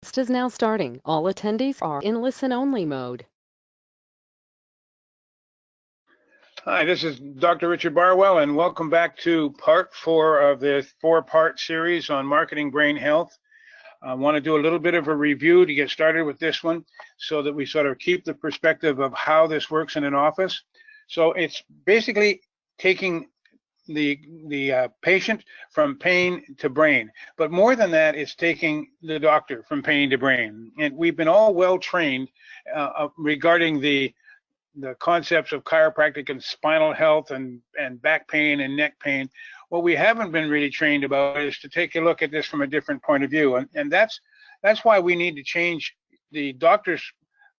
Is now starting. All attendees are in listen-only mode. Hi, this is Dr. Richard Barwell, and welcome back to part 4 of the 4-part series on marketing brain health. I want to do a little bit of a review to get started with this one so that we sort of keep the perspective of how this works in an office. So it's basically taking the patient from pain to brain. But more than that, it's taking the doctor from pain to brain. And we've been all well trained regarding the concepts of chiropractic and spinal health and back pain and neck pain. What we haven't been really trained about is to take a look at this from a different point of view. And that's why we need to change the doctor's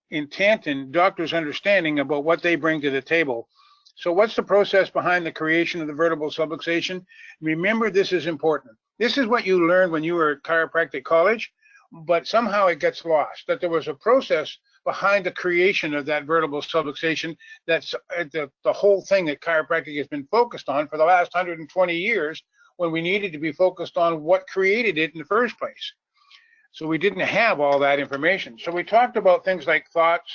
intent and doctor's understanding about what they bring to the table. So what's the process behind the creation of the vertebral subluxation? Remember, this is important. This is what you learned when you were at chiropractic college, but somehow it gets lost, that there was a process behind the creation of that vertebral subluxation. That's the whole thing that chiropractic has been focused on for the last 120 years, when we needed to be focused on what created it in the first place. So we didn't have all that information. So we talked about things like thoughts,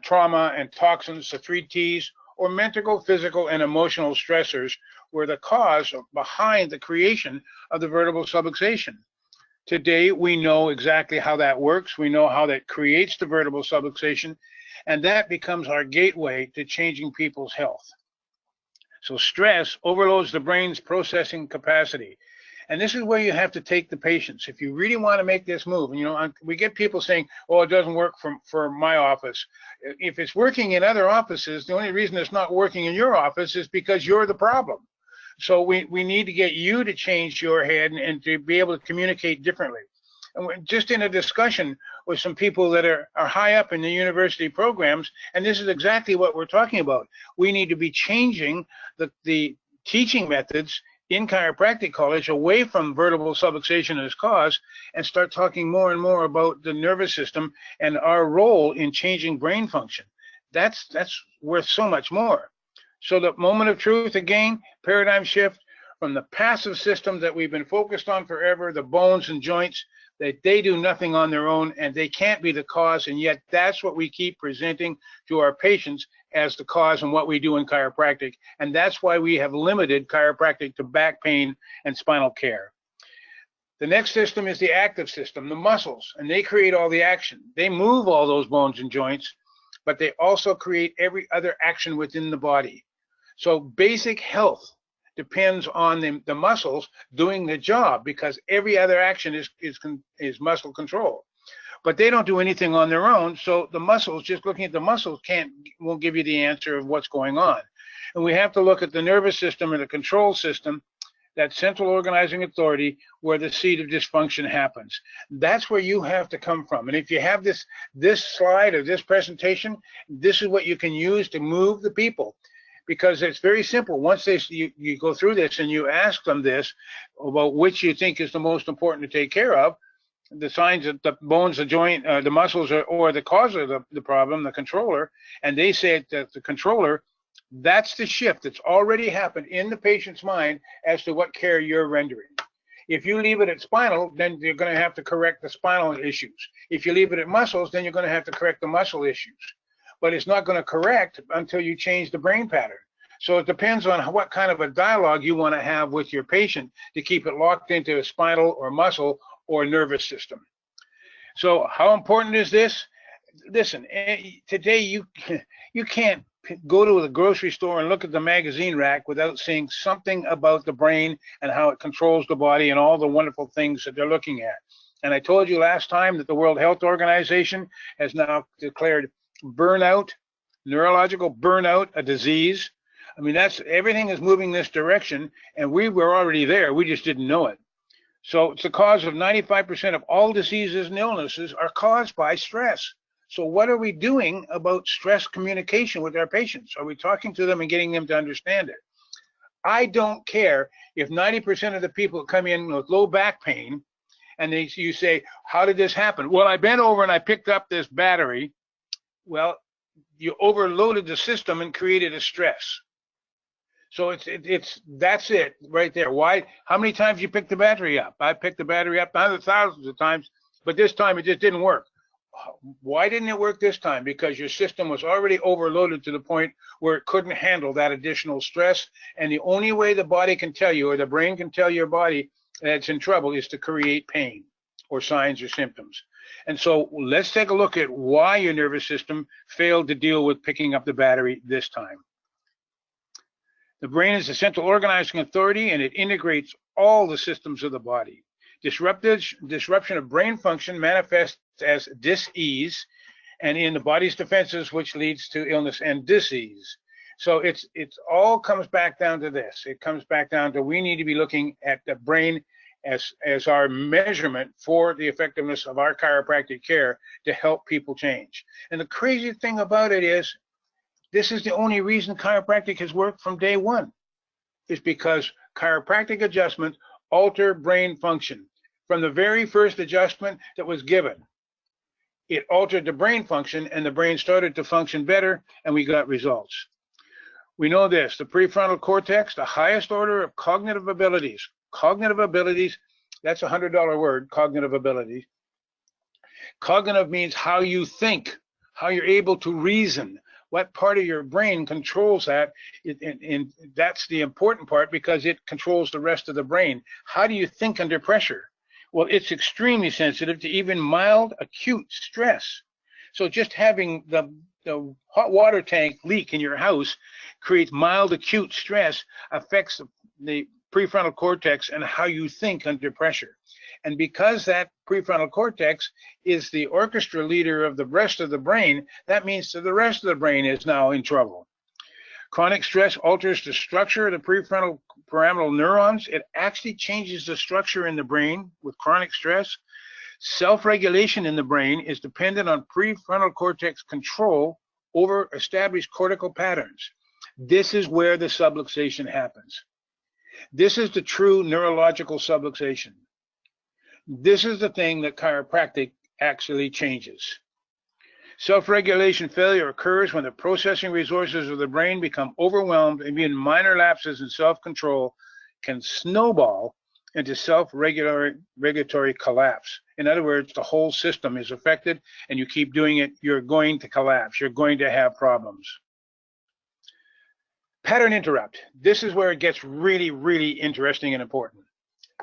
trauma, and toxins, the 3 T's, or mental, physical, and emotional stressors were the cause behind the creation of the vertebral subluxation. Today, we know exactly how that works. We know how that creates the vertebral subluxation, and that becomes our gateway to changing people's health. So stress overloads the brain's processing capacity. And this is where you have to take the patients. If you really want to make this move, and we get people saying, oh, it doesn't work for my office. If it's working in other offices, the only reason it's not working in your office is because you're the problem. So we need to get you to change your head and to be able to communicate differently. And we're just in a discussion with some people that are high up in the university programs, and this is exactly what we're talking about. We need to be changing the teaching methods in chiropractic college away from vertebral subluxation as cause, and start talking more and more about the nervous system and our role in changing brain function. That's worth so much more. So the moment of truth, again, paradigm shift from the passive system that we've been focused on forever, the bones and joints, that they do nothing on their own and they can't be the cause, and yet that's what we keep presenting to our patients as the cause and what we do in chiropractic. And that's why we have limited chiropractic to back pain and spinal care. The next system is the active system, the muscles, and they create all the action. They move all those bones and joints, but they also create every other action within the body. So basic health depends on the muscles doing the job, because every other action is muscle control. But they don't do anything on their own, so the muscles, just looking at the muscles won't give you the answer of what's going on. And we have to look at the nervous system and the control system, that central organizing authority where the seat of dysfunction happens. That's where you have to come from. And if you have this slide or this presentation, this is what you can use to move the people. Because it's very simple. Once you go through this and you ask them this about which you think is the most important to take care of, the signs that the bones, the joint, the muscles, or the cause of the problem, the controller, and they say that the controller, that's the shift that's already happened in the patient's mind as to what care you're rendering. If you leave it at spinal, then you're going to have to correct the spinal issues. If you leave it at muscles, then you're going to have to correct the muscle issues. But it's not going to correct until you change the brain pattern. So it depends on what kind of a dialogue you want to have with your patient to keep it locked into a spinal or muscle or nervous system. So how important is this? Listen, today you can't go to the grocery store and look at the magazine rack without seeing something about the brain and how it controls the body and all the wonderful things that they're looking at. And I told you last time that the World Health Organization has now declared burnout, neurological burnout, a disease. I mean, everything is moving this direction, and we were already there. We just didn't know it. So it's the cause of 95% of all diseases and illnesses are caused by stress. So what are we doing about stress communication with our patients? Are we talking to them and getting them to understand it? I don't care if 90% of the people that come in with low back pain, and you say, how did this happen? Well, I bent over and I picked up this battery. Well, you overloaded the system and created a stress. So that's it right there. Why? How many times you pick the battery up? I picked the battery up thousands of times but this time it just didn't work. Why didn't it work this time? Because your system was already overloaded to the point where it couldn't handle that additional stress. And the only way the body can tell you, or the brain can tell your body that it's in trouble, is to create pain or signs or symptoms. And so let's take a look at why your nervous system failed to deal with picking up the battery this time. The brain is the central organizing authority, and it integrates all the systems of the body. Disruption of brain function manifests as dis-ease and in the body's defenses, which leads to illness and disease. So it's all comes back down to this. It comes back down to we need to be looking at the brain as our measurement for the effectiveness of our chiropractic care to help people change. And the crazy thing about it is, this is the only reason chiropractic has worked from day one, is because chiropractic adjustments alter brain function. From the very first adjustment that was given, it altered the brain function, and the brain started to function better, and we got results. We know this, the prefrontal cortex, the highest order of cognitive abilities. Cognitive abilities, that's a $100 word, cognitive abilities. Cognitive means how you think, how you're able to reason, what part of your brain controls that, and that's the important part because it controls the rest of the brain. How do you think under pressure? Well, it's extremely sensitive to even mild acute stress. So just having the hot water tank leak in your house creates mild acute stress, affects the prefrontal cortex and how you think under pressure. And because that prefrontal cortex is the orchestra leader of the rest of the brain, that means that the rest of the brain is now in trouble. Chronic stress alters the structure of the prefrontal pyramidal neurons. It actually changes the structure in the brain with chronic stress. Self-regulation in the brain is dependent on prefrontal cortex control over established cortical patterns. This is where the subluxation happens. This is the true neurological subluxation. This is the thing that chiropractic actually changes. Self-regulation failure occurs when the processing resources of the brain become overwhelmed, and even minor lapses in self-control can snowball into self-regulatory collapse. In other words, the whole system is affected, and you keep doing it, you're going to collapse. You're going to have problems. Pattern interrupt. This is where it gets really, really interesting and important.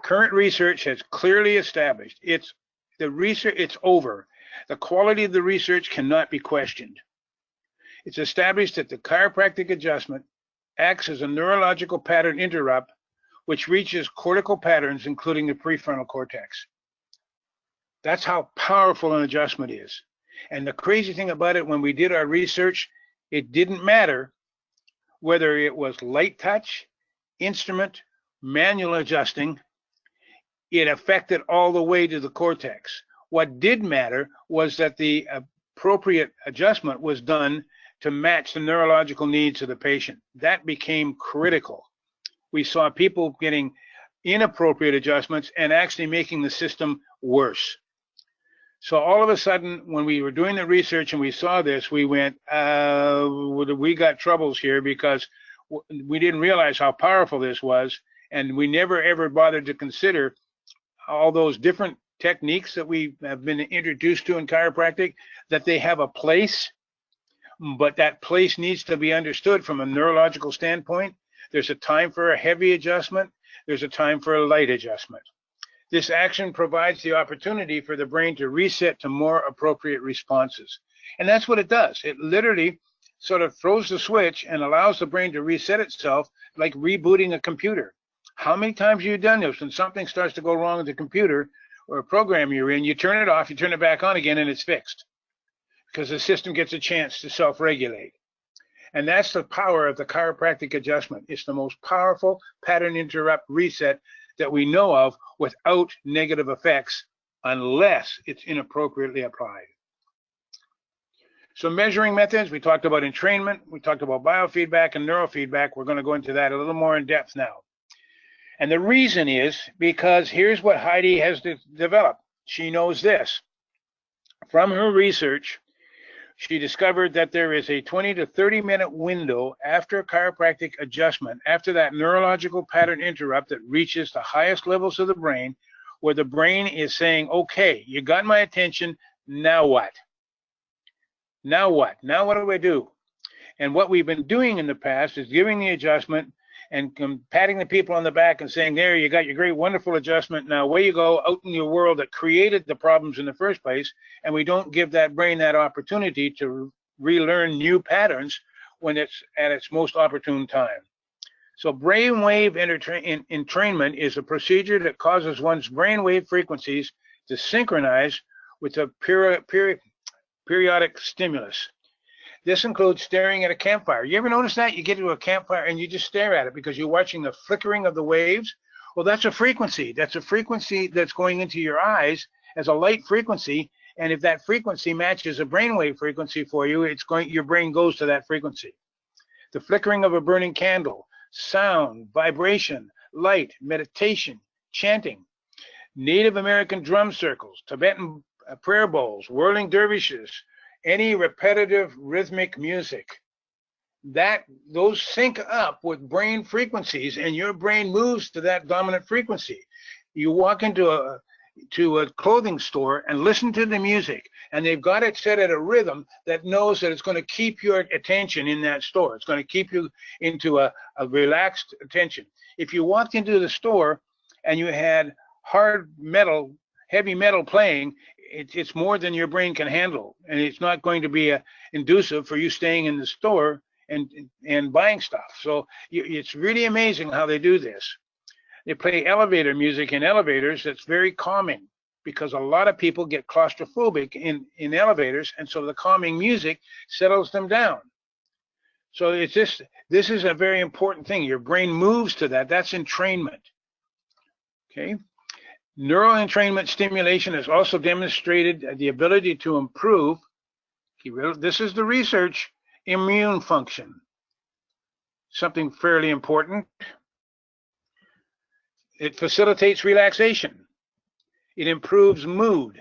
Current research has clearly established it's over. The quality of the research cannot be questioned. It's established that the chiropractic adjustment acts as a neurological pattern interrupt, which reaches cortical patterns, including the prefrontal cortex. That's how powerful an adjustment is. And the crazy thing about it, when we did our research, it didn't matter whether it was light touch, instrument, manual adjusting, it affected all the way to the cortex. What did matter was that the appropriate adjustment was done to match the neurological needs of the patient. That became critical. We saw people getting inappropriate adjustments and actually making the system worse. So all of a sudden, when we were doing the research and we saw this, we went, we got troubles here, because we didn't realize how powerful this was, and we never ever bothered to consider all those different techniques that we have been introduced to in chiropractic, that they have a place, but that place needs to be understood from a neurological standpoint. There's a time for a heavy adjustment. There's a time for a light adjustment. This action provides the opportunity for the brain to reset to more appropriate responses. And that's what it does. It literally sort of throws the switch and allows the brain to reset itself, like rebooting a computer. How many times have you done this? When something starts to go wrong with the computer or a program you're in, you turn it off, you turn it back on again, and it's fixed, because the system gets a chance to self-regulate. And that's the power of the chiropractic adjustment. It's the most powerful pattern interrupt reset that we know of without negative effects, unless it's inappropriately applied. So measuring methods, we talked about entrainment, we talked about biofeedback and neurofeedback. We're going to go into that a little more in depth now. And the reason is because here's what Heidi has developed. She knows this. From her research, she discovered that there is a 20 to 30 minute window after chiropractic adjustment, after that neurological pattern interrupt that reaches the highest levels of the brain, where the brain is saying, okay, you got my attention, now what? Now what? Now what do I do? And what we've been doing in the past is giving the adjustment and patting the people on the back and saying, there, you got your great, wonderful adjustment. Now away you go out in your world that created the problems in the first place. And we don't give that brain that opportunity to relearn new patterns when it's at its most opportune time. So brainwave entrainment is a procedure that causes one's brainwave frequencies to synchronize with a periodic stimulus. This includes staring at a campfire. You ever notice that? You get to a campfire and you just stare at it because you're watching the flickering of the waves. Well, that's a frequency. That's a frequency that's going into your eyes as a light frequency. And if that frequency matches a brainwave frequency for you, your brain goes to that frequency. The flickering of a burning candle, sound, vibration, light, meditation, chanting, Native American drum circles, Tibetan prayer bowls, whirling dervishes, any repetitive rhythmic music, those sync up with brain frequencies and your brain moves to that dominant frequency. You walk into a clothing store and listen to the music, and they've got it set at a rhythm that knows that it's going to keep your attention in that store. It's going to keep you into a relaxed attention. If you walked into the store and you had hard metal, heavy metal playing, it's more than your brain can handle, and it's not going to be inducive for you staying in the store and buying stuff. So it's really amazing how they do this. They play elevator music in elevators that's very calming, because a lot of people get claustrophobic in elevators, and so the calming music settles them down. So this is a very important thing. Your brain moves to that. That's entrainment. Okay. Neuroentrainment stimulation has also demonstrated the ability to improve, this is the research, immune function. Something fairly important. It facilitates relaxation. It improves mood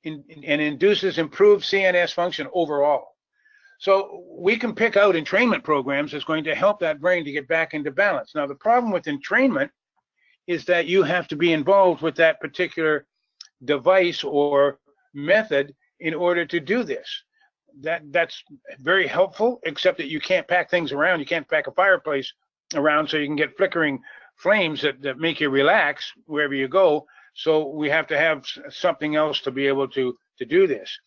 and induces improved CNS function overall. So we can pick out entrainment programs that's going to help that brain to get back into balance. Now, the problem with entrainment is that you have to be involved with that particular device or method in order to do this. That's very helpful, except that you can't pack things around. You can't pack a fireplace around so you can get flickering flames that make you relax wherever you go. So we have to have something else to be able to do this.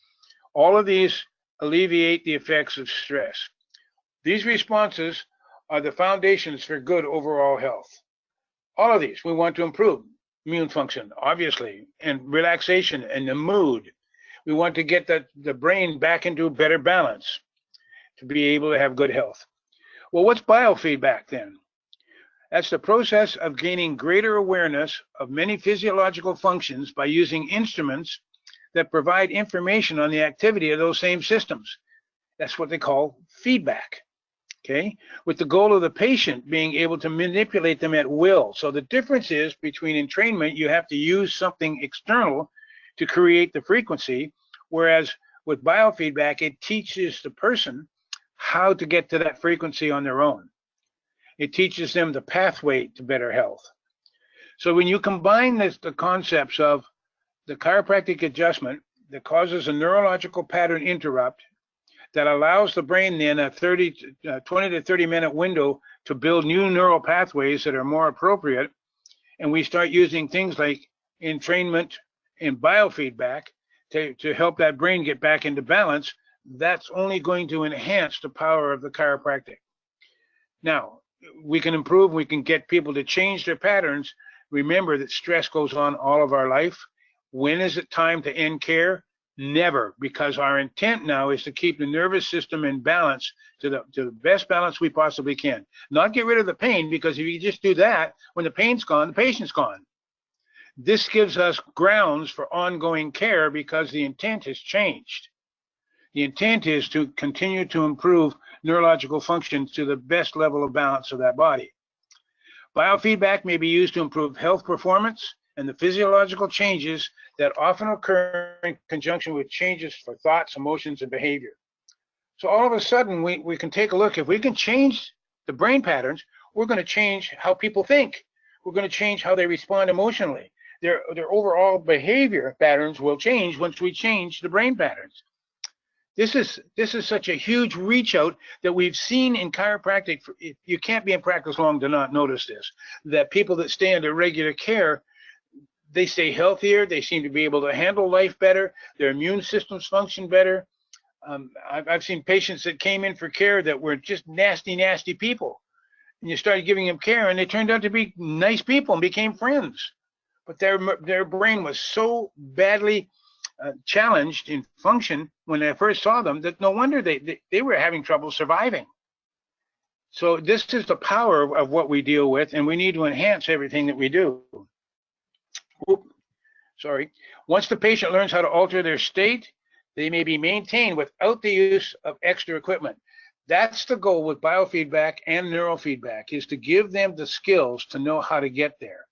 All of these alleviate the effects of stress. These responses are the foundations for good overall health. All of these, we want to improve immune function, obviously, and relaxation and the mood. We want to get the brain back into a better balance to be able to have good health. Well, what's biofeedback then? That's the process of gaining greater awareness of many physiological functions by using instruments that provide information on the activity of those same systems. That's what they call feedback. Okay, with the goal of the patient being able to manipulate them at will. So the difference is between entrainment, you have to use something external to create the frequency, whereas with biofeedback, it teaches the person how to get to that frequency on their own. It teaches them the pathway to better health. So when you combine the concepts of the chiropractic adjustment that causes a neurological pattern interrupt, that allows the brain then a 20 to 30 minute window to build new neural pathways that are more appropriate. And we start using things like entrainment and biofeedback to help that brain get back into balance. That's only going to enhance the power of the chiropractic. Now, we can improve, we can get people to change their patterns. Remember that stress goes on all of our life. When is it time to end care? Never, because our intent now is to keep the nervous system in balance to the best balance we possibly can. Not get rid of the pain, because if you just do that, when the pain's gone, the patient's gone. This gives us grounds for ongoing care because the intent has changed. The intent is to continue to improve neurological function to the best level of balance of that body. Biofeedback may be used to improve health performance and the physiological changes that often occur in conjunction with changes for thoughts, emotions, and behavior. So all of a sudden, we can take a look. If we can change the brain patterns, we're going to change how people think. We're going to change how they respond emotionally. their overall behavior patterns will change once we change the brain patterns. This is such a huge reach out that we've seen in chiropractic. You can't be in practice long to not notice this, that people that stay under regular care, they stay healthier, they seem to be able to handle life better, their immune systems function better. I've seen patients that came in for care that were just nasty people, and you started giving them care and they turned out to be nice people and became friends, but their brain was so badly challenged in function when I first saw them that no wonder they were having trouble surviving. So this is the power of what we deal with, and we need to enhance everything that we do. Sorry. Once the patient learns how to alter their state, they may be maintained without the use of extra equipment. That's the goal with biofeedback and neurofeedback, is to give them the skills to know how to get there,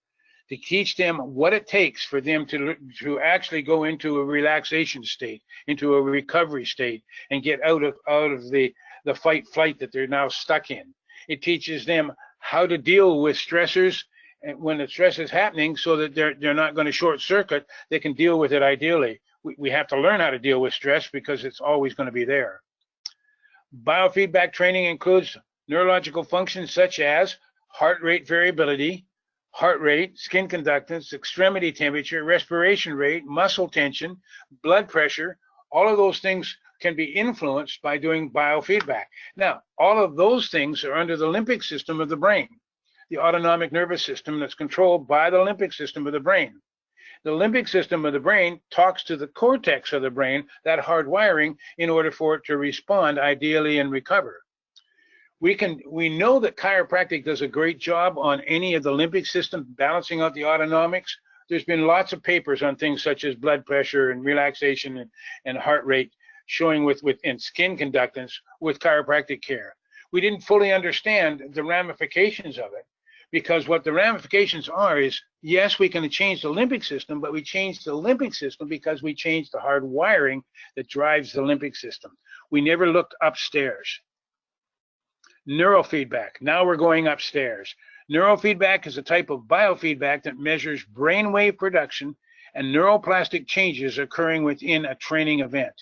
to teach them what it takes for them to actually go into a relaxation state, into a recovery state, and get out of the fight flight that they're now stuck in. It teaches them how to deal with stressors when the stress is happening, so that they're not going to short circuit. They can deal with it ideally. We have to learn how to deal with stress because it's always going to be there. Biofeedback training includes neurological functions such as heart rate variability, heart rate, skin conductance, extremity temperature, respiration rate, muscle tension, blood pressure. All of those things can be influenced by doing biofeedback. Now, all of those things are under the limbic system of the brain, the autonomic nervous system that's controlled by the limbic system of the brain. The limbic system of the brain talks to the cortex of the brain, that hardwiring, in order for it to respond ideally and recover. We know that chiropractic does a great job on any of the limbic system, balancing out the autonomics. There's been lots of papers on things such as blood pressure and relaxation and heart rate, showing and skin conductance with chiropractic care. We didn't fully understand the ramifications of it, because what the ramifications are is, yes, we can change the limbic system, but we change the limbic system because we change the hard wiring that drives the limbic system. We never looked upstairs. Neurofeedback. Now we're going upstairs. Neurofeedback is a type of biofeedback that measures brainwave production and neuroplastic changes occurring within a training event.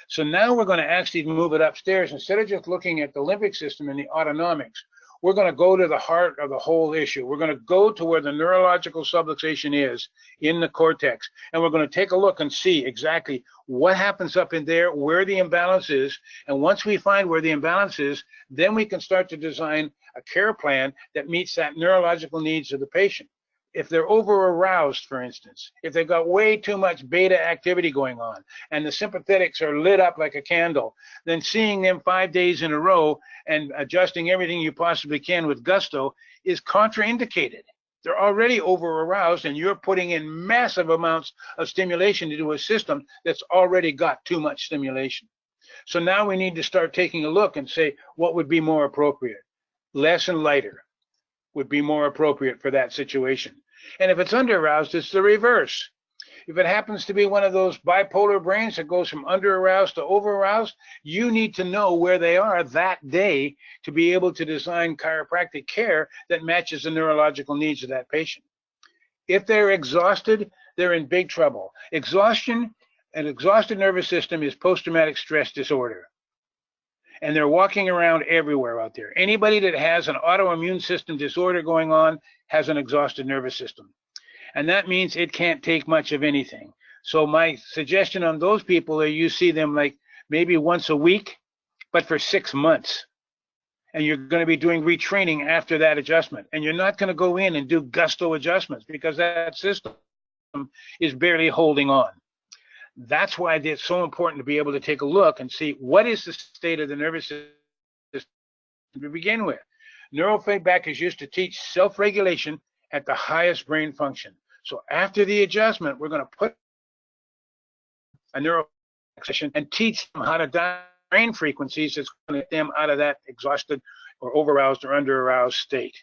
So now we're going to actually move it upstairs. Instead of just looking at the limbic system and the autonomics, we're going to go to the heart of the whole issue. We're going to go to where the neurological subluxation is in the cortex, and we're going to take a look and see exactly what happens up in there, where the imbalance is. And once we find where the imbalance is, then we can start to design a care plan that meets that neurological needs of the patient. If they're over aroused, for instance, if they've got way too much beta activity going on and the sympathetics are lit up like a candle, then seeing them 5 days in a row and adjusting everything you possibly can with gusto is contraindicated. They're already over aroused, and you're putting in massive amounts of stimulation into a system that's already got too much stimulation. So now we need to start taking a look and say, what would be more appropriate? Less and lighter would be more appropriate for that situation. And if it's under-aroused, it's the reverse. If it happens to be one of those bipolar brains that goes from under-aroused to over-aroused, you need to know where they are that day to be able to design chiropractic care that matches the neurological needs of that patient. If they're exhausted, they're in big trouble. Exhaustion, an exhausted nervous system, is post-traumatic stress disorder. And they're walking around everywhere out there. Anybody that has an autoimmune system disorder going on has an exhausted nervous system. And that means it can't take much of anything. So my suggestion on those people is you see them like maybe once a week, but for 6 months. And you're going to be doing retraining after that adjustment. And you're not going to go in and do gusto adjustments because that system is barely holding on. That's why it's so important to be able to take a look and see what is the state of the nervous system to begin with. Neurofeedback is used to teach self-regulation at the highest brain function. So after the adjustment, we're going to put a neurofeedback and teach them how to dial brain frequencies that's going to get them out of that exhausted or overaroused or under-aroused state.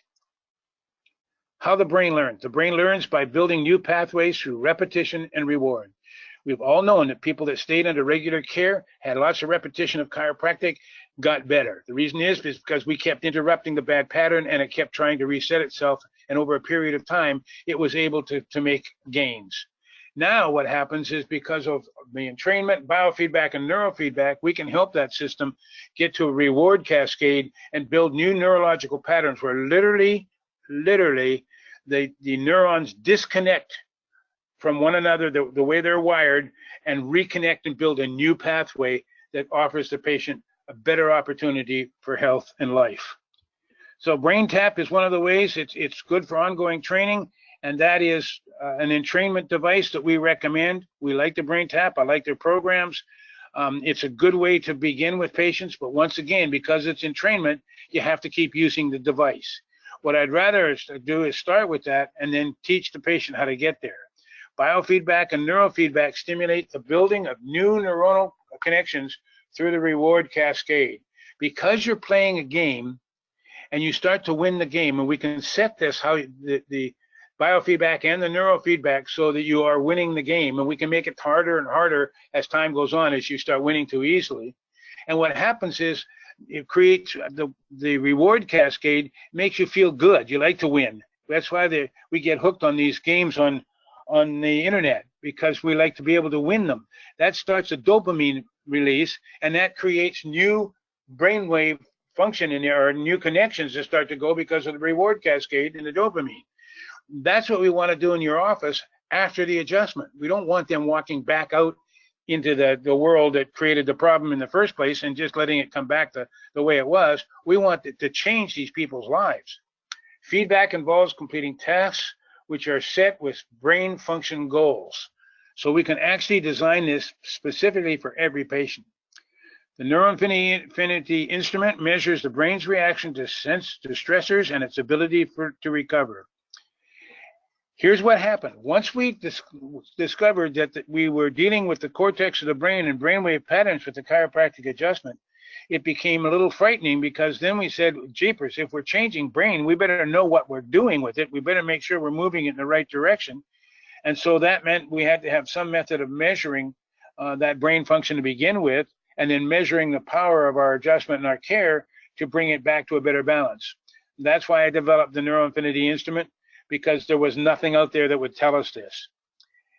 How the brain learns. The brain learns by building new pathways through repetition and reward. We've all known that people that stayed under regular care, had lots of repetition of chiropractic, got better. The reason is because we kept interrupting the bad pattern and it kept trying to reset itself and over a period of time, it was able to make gains. Now what happens is, because of the entrainment, biofeedback, and neurofeedback, we can help that system get to a reward cascade and build new neurological patterns where literally the neurons disconnect from one another, the way they're wired, and reconnect and build a new pathway that offers the patient a better opportunity for health and life. So brain tap is one of the ways. It's good for ongoing training, and that is an entrainment device that we recommend. We like the brain tap. I like their programs. It's a good way to begin with patients, but once again, because it's entrainment, you have to keep using the device. What I'd rather do is start with that and then teach the patient how to get there. Biofeedback and neurofeedback stimulate the building of new neuronal connections through the reward cascade. Because you're playing a game and you start to win the game, and we can set this, how the biofeedback and the neurofeedback, so that you are winning the game, and we can make it harder and harder as time goes on, as you start winning too easily. And what happens is, it creates the reward cascade, makes you feel good. You like to win. That's why we get hooked on these games on the internet, because we like to be able to win them. That starts a dopamine release, and that creates new brainwave function in there, or new connections that start to go because of the reward cascade and the dopamine. That's what we want to do in your office after the adjustment. We don't want them walking back out into the world that created the problem in the first place and just letting it come back the way it was. We want it to change these people's lives. Feedback involves completing tasks which are set with brain function goals. So we can actually design this specifically for every patient. The NeuroInfiniti instrument measures the brain's reaction to stressors and its ability to recover. Here's what happened. Once we discovered that we were dealing with the cortex of the brain and brainwave patterns with the chiropractic adjustment, it became a little frightening, because then we said, jeepers, if we're changing brain, we better know what we're doing with it. We better make sure we're moving it in the right direction. And so that meant we had to have some method of measuring that brain function to begin with, and then measuring the power of our adjustment and our care to bring it back to a better balance. That's why I developed the NeuroInfiniti instrument, because there was nothing out there that would tell us this.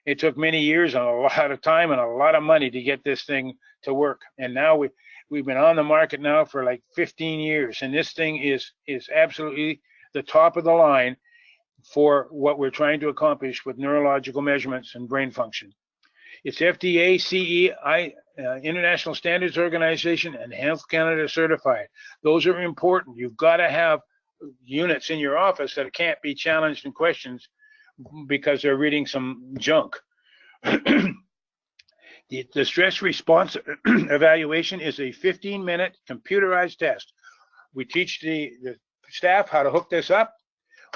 It took many years and a lot of time and a lot of money to get this thing to work. And now we've been on the market now for like 15 years, and this thing is absolutely the top of the line for what we're trying to accomplish with neurological measurements and brain function. It's FDA, CE, International Standards Organization, and Health Canada certified. Those are important. You've got to have units in your office that can't be challenged and questioned because they're reading some junk. The stress response evaluation is a 15-minute computerized test. We teach the staff how to hook this up.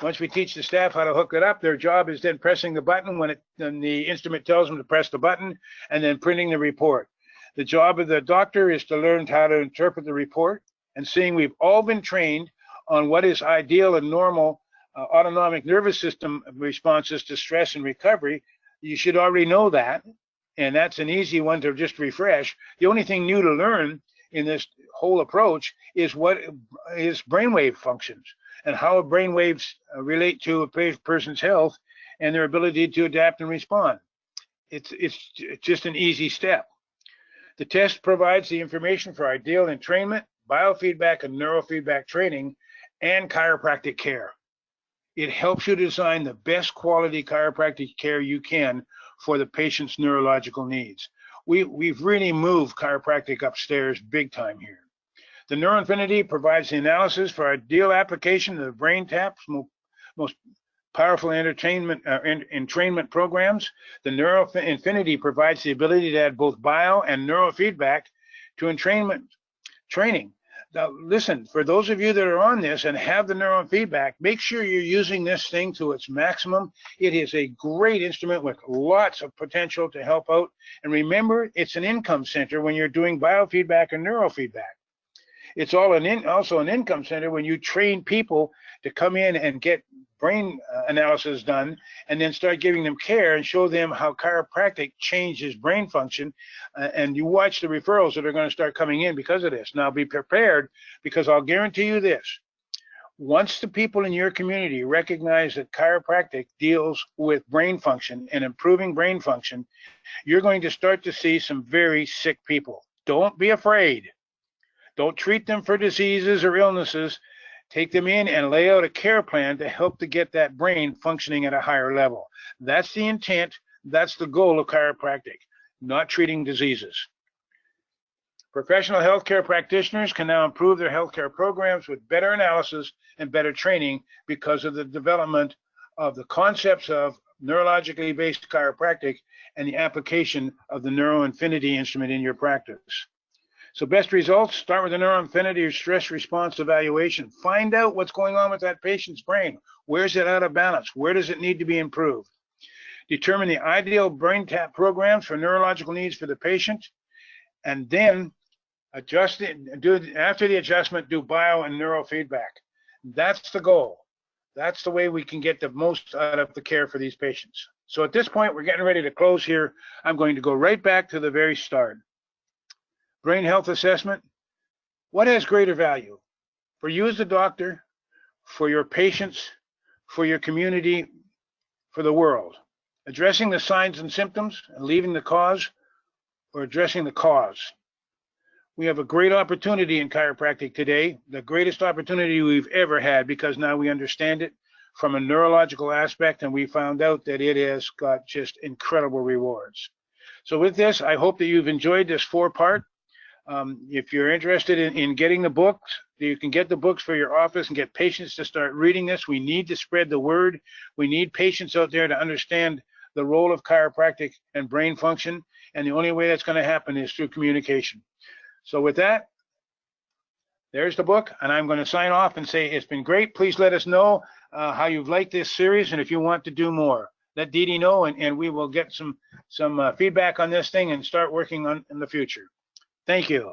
Once we teach the staff how to hook it up, their job is then pressing the button when the instrument tells them to press the button, and then printing the report. The job of the doctor is to learn how to interpret the report, and seeing we've all been trained on what is ideal and normal autonomic nervous system responses to stress and recovery, you should already know that, and that's an easy one to just refresh. The only thing new to learn in this whole approach is what is brainwave functions and how brainwaves relate to a person's health and their ability to adapt and respond. It's just an easy step. The test provides the information for ideal entrainment, biofeedback and neurofeedback training, and chiropractic care. It helps you design the best quality chiropractic care you can for the patient's neurological needs. We've really moved chiropractic upstairs big time here. The NeuroInfiniti provides the analysis for ideal application of the brain tap's most powerful entrainment programs. The NeuroInfiniti provides the ability to add both bio and neurofeedback to entrainment training. Now, listen, for those of you that are on this and have the neurofeedback, make sure you're using this thing to its maximum. It is a great instrument with lots of potential to help out. And remember, it's an income center when you're doing biofeedback and neurofeedback. It's also an income center when you train people to come in and get brain analysis done and then start giving them care and show them how chiropractic changes brain function. And you watch the referrals that are going to start coming in because of this. Now be prepared, because I'll guarantee you this. Once the people in your community recognize that chiropractic deals with brain function and improving brain function, you're going to start to see some very sick people. Don't be afraid. Don't treat them for diseases or illnesses. Take them in and lay out a care plan to help to get that brain functioning at a higher level. That's the intent. That's the goal of chiropractic, not treating diseases. Professional healthcare practitioners can now improve their healthcare programs with better analysis and better training because of the development of the concepts of neurologically based chiropractic and the application of the NeuroInfiniti instrument in your practice. So best results, start with the NeuroInfiniti stress response evaluation. Find out what's going on with that patient's brain. Where's it out of balance? Where does it need to be improved? Determine the ideal brain tap programs for neurological needs for the patient, and then adjust it. After the adjustment, do bio and neurofeedback. That's the goal. That's the way we can get the most out of the care for these patients. So at this point, we're getting ready to close here. I'm going to go right back to the very start. Brain health assessment. What has greater value for you as a doctor, for your patients, for your community, for the world? Addressing the signs and symptoms and leaving the cause, or addressing the cause? We have a great opportunity in chiropractic today, the greatest opportunity we've ever had, because now we understand it from a neurological aspect, and we found out that it has got just incredible rewards. So with this, I hope that you've enjoyed this 4-part. If you're interested in getting the books, you can get the books for your office and get patients to start reading this. We need to spread the word. We need patients out there to understand the role of chiropractic and brain function, and the only way that's going to happen is through communication. So with that, there's the book, and I'm going to sign off and say it's been great. Please let us know how you've liked this series, and if you want to do more, let Dee Dee know, and we will get some feedback on this thing and start working on in the future. Thank you.